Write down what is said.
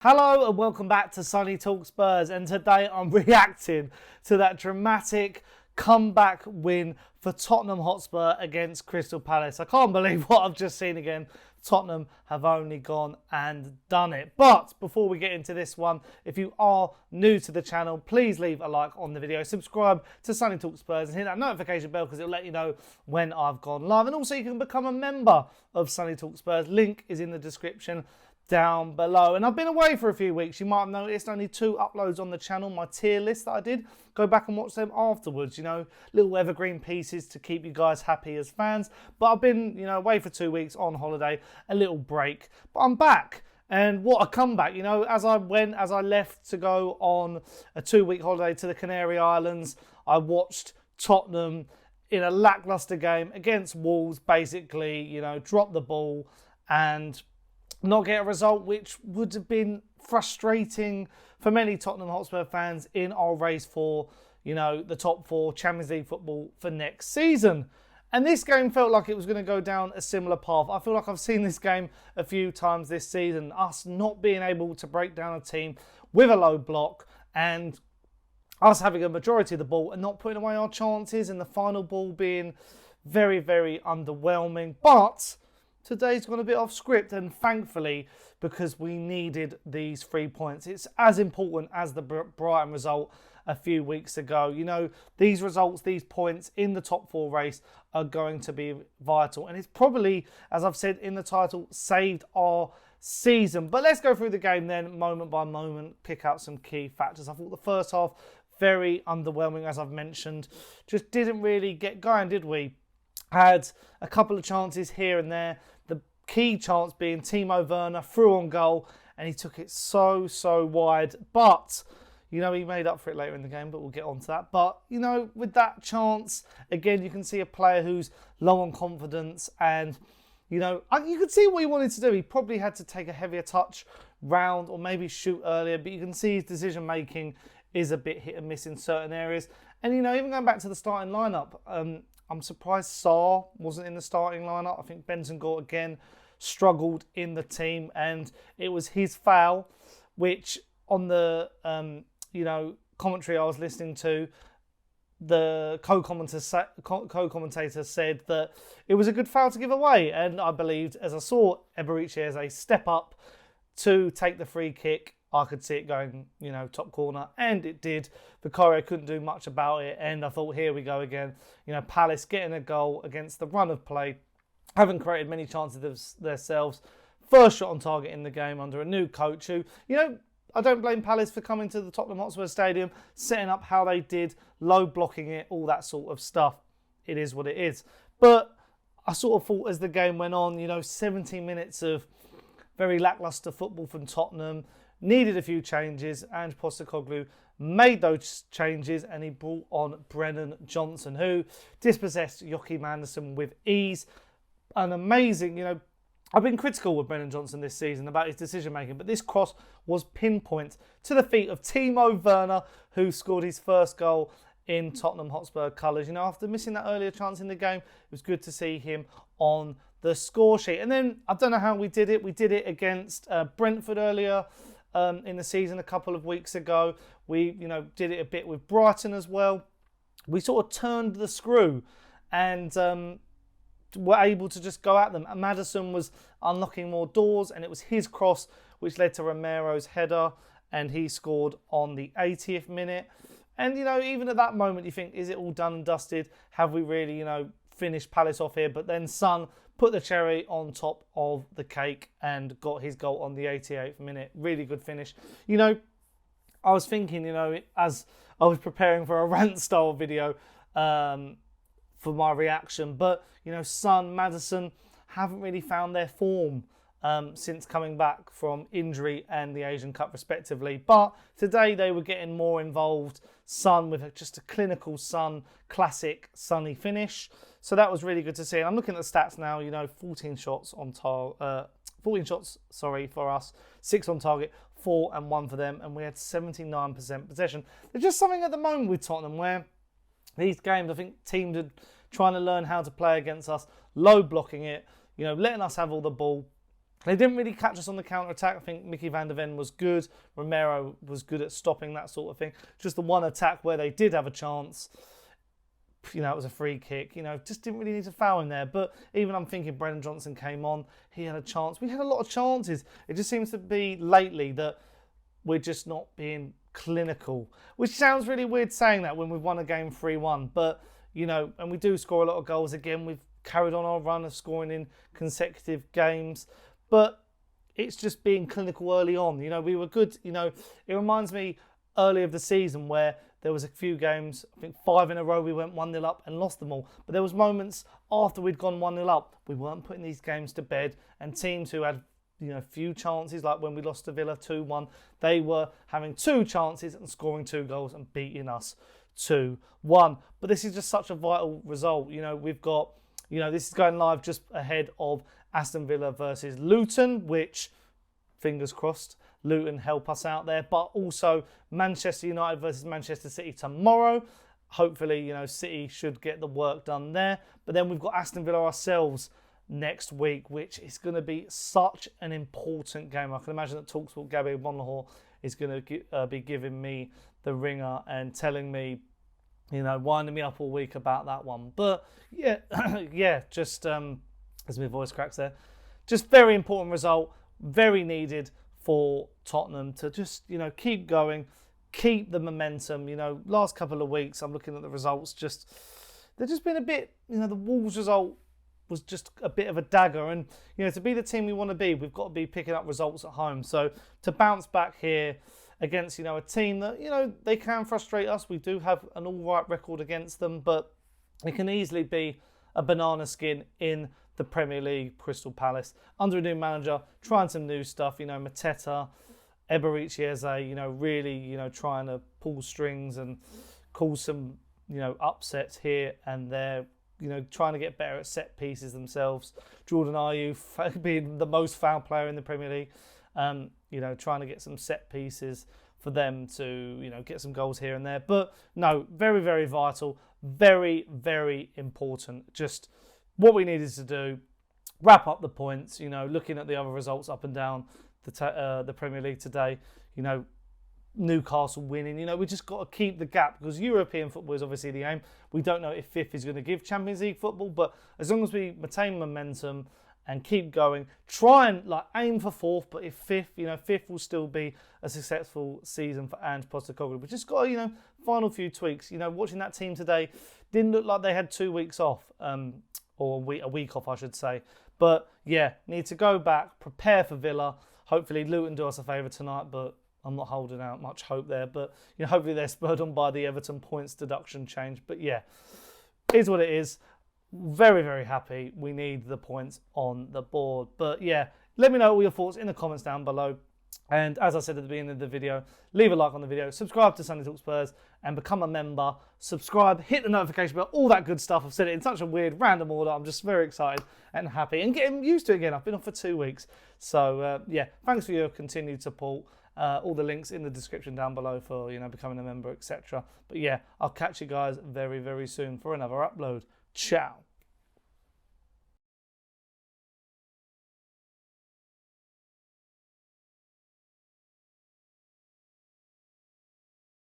Hello and welcome back to Sunny Talk Spurs, and today I'm reacting to that dramatic comeback win for Tottenham Hotspur against Crystal Palace. I can't believe what I've just seen again. Tottenham have only gone and done it. But before we get into this one, if you are new to the channel, please leave a like on the video, subscribe to Sunny Talk Spurs and hit that notification bell because it'll let you know when I've gone live. And also you can become a member of Sunny Talk Spurs. Link is in the description down below. And I've been away for a few weeks. You might have noticed only 2 uploads on the channel, my tier list that I did. Go back and watch them afterwards, little evergreen pieces to keep you guys happy as fans. But I've been, away for 2 weeks on holiday, a little break. But I'm back. And what a comeback, as I left to go on a 2-week holiday to the Canary Islands, I watched Tottenham in a lacklustre game against Wolves, basically, drop the ball and not get a result, which would have been frustrating for many Tottenham Hotspur fans in our race for, the top 4 Champions League football for next season. And this game felt like it was going to go down a similar path. I feel like I've seen this game a few times this season, us not being able to break down a team with a low block and us having a majority of the ball and not putting away our chances, and the final ball being very, very underwhelming. But today's gone a bit off script, and thankfully, because we needed these 3 points. It's as important as the Brighton result a few weeks ago. These results, these points in the top 4 race are going to be vital. And it's probably, as I've said in the title, saved our season. But let's go through the game then, moment by moment, pick out some key factors. I thought the first half, very underwhelming, as I've mentioned. Just didn't really get going, did we? Had a couple of chances here and there. The key chance being Timo Werner through on goal, and he took it so wide. But, he made up for it later in the game, but we'll get on to that. But, with that chance, again, you can see a player who's low on confidence, and, you could see what he wanted to do. He probably had to take a heavier touch round or maybe shoot earlier, but you can see his decision-making is a bit hit and miss in certain areas. And, even going back to the starting lineup, I'm surprised Sarr wasn't in the starting lineup. I think Bentancur again struggled in the team, and it was his foul, which on the commentary I was listening to, the co-commentator said that it was a good foul to give away, and I believed, as I saw Eberechi Eze step up to take the free kick, I could see it going, top corner, and it did. Vicario couldn't do much about it, and I thought, here we go again. Palace getting a goal against the run of play, haven't created many chances themselves. First shot on target in the game under a new coach who, I don't blame Palace for coming to the Tottenham Hotspur Stadium, setting up how they did, low blocking it, all that sort of stuff. It is what it is. But I sort of thought as the game went on, 17 minutes of very lacklustre football from Tottenham, needed a few changes, and Postecoglou made those changes, and he brought on Brennan Johnson, who dispossessed Maddison with ease. An amazing, I've been critical with Brennan Johnson this season about his decision-making, but this cross was pinpoint to the feet of Timo Werner, who scored his first goal in Tottenham Hotspur colours. After missing that earlier chance in the game, it was good to see him on the score sheet. And then, I don't know how we did it. We did it against Brentford earlier in the season a couple of weeks ago. We, did it a bit with Brighton as well. We sort of turned the screw and were able to just go at them. And Maddison was unlocking more doors, and it was his cross which led to Romero's header, and he scored on the 80th minute. And, even at that moment, you think, is it all done and dusted? Have we really, finished Palace off here? But then Son put the cherry on top of the cake and got his goal on the 88th minute. Really good finish. I was thinking, as I was preparing for a rant-style video for my reaction, but, Son, Maddison haven't really found their form since coming back from injury and the Asian Cup respectively. But today they were getting more involved. Son with just a clinical Son, classic Sonny finish. So that was really good to see. And I'm looking at the stats now, 14 shots on target, 14 shots, for us, 6 on target, 4 and 1 for them, and we had 79% possession. There's just something at the moment with Tottenham where these games, I think teams are trying to learn how to play against us, low blocking it, letting us have all the ball, They didn't really catch us on the counter-attack. I think Mickey van der Ven was good. Romero was good at stopping that sort of thing. Just the one attack where they did have a chance, it was a free kick. Just didn't really need to foul him there. But even I'm thinking Brennan Johnson came on. He had a chance. We had a lot of chances. It just seems to be lately that we're just not being clinical. Which sounds really weird saying that when we've won a game 3-1. But, and we do score a lot of goals again. We've carried on our run of scoring in consecutive games. But it's just being clinical early on. We were good. It reminds me early of the season where there was a few games, I think 5 in a row, we went 1-0 up and lost them all. But there was moments after we'd gone 1-0 up, we weren't putting these games to bed. And teams who had, few chances, like when we lost to Villa 2-1, they were having 2 chances and scoring 2 goals and beating us 2-1. But this is just such a vital result. We've got, this is going live just ahead of Aston Villa versus Luton, which, fingers crossed, Luton help us out there. But also Manchester United versus Manchester City tomorrow. Hopefully, City should get the work done there. But then we've got Aston Villa ourselves next week, which is going to be such an important game. I can imagine that TalkSport Gabby Bonlahor is going to be giving me the ringer and telling me, winding me up all week about that one. But yeah, just as my voice cracks there, just very important result, very needed for Tottenham to just, keep going, keep the momentum. Last couple of weeks, I'm looking at the results, they've just been a bit, the Wolves result was just a bit of a dagger. And, to be the team we want to be, we've got to be picking up results at home. So to bounce back here against, a team that, they can frustrate us. We do have an all right record against them, but it can easily be a banana skin in the Premier League. Crystal Palace under a new manager, trying some new stuff. Mateta, Eberechi Eze, really, trying to pull strings and cause some, upsets here and there. Trying to get better at set pieces themselves. Jordan Ayew being the most foul player in the Premier League. Trying to get some set pieces for them to, get some goals here and there. But no, very, very vital. Very, very important. Just what we needed to do, wrap up the points, looking at the other results up and down the Premier League today, Newcastle winning, we just got to keep the gap because European football is obviously the aim. We don't know if 5th is going to give Champions League football, but as long as we maintain momentum and keep going, try and aim for 4th, but if 5th, 5th will still be a successful season for Ange Postecoglou. We just got to, final few tweaks. Watching that team today didn't look like they had 2 weeks off, or a week off, I should say. But yeah, need to go back, prepare for Villa. Hopefully Luton do us a favour tonight, but I'm not holding out much hope there. But hopefully they're spurred on by the Everton points deduction change. But yeah, it is what it is. Very, very happy. We need the points on the board. But yeah, let me know all your thoughts in the comments down below. And as I said at the beginning of the video, leave a like on the video, subscribe to Sunday Talk Spurs and become a member. Subscribe, hit the notification bell, all that good stuff. I've said it in such a weird, random order. I'm just very excited and happy and getting used to it again. I've been off for 2 weeks. So yeah, thanks for your continued support. All the links in the description down below for, becoming a member, etc. But yeah, I'll catch you guys very, very soon for another upload. Ciao.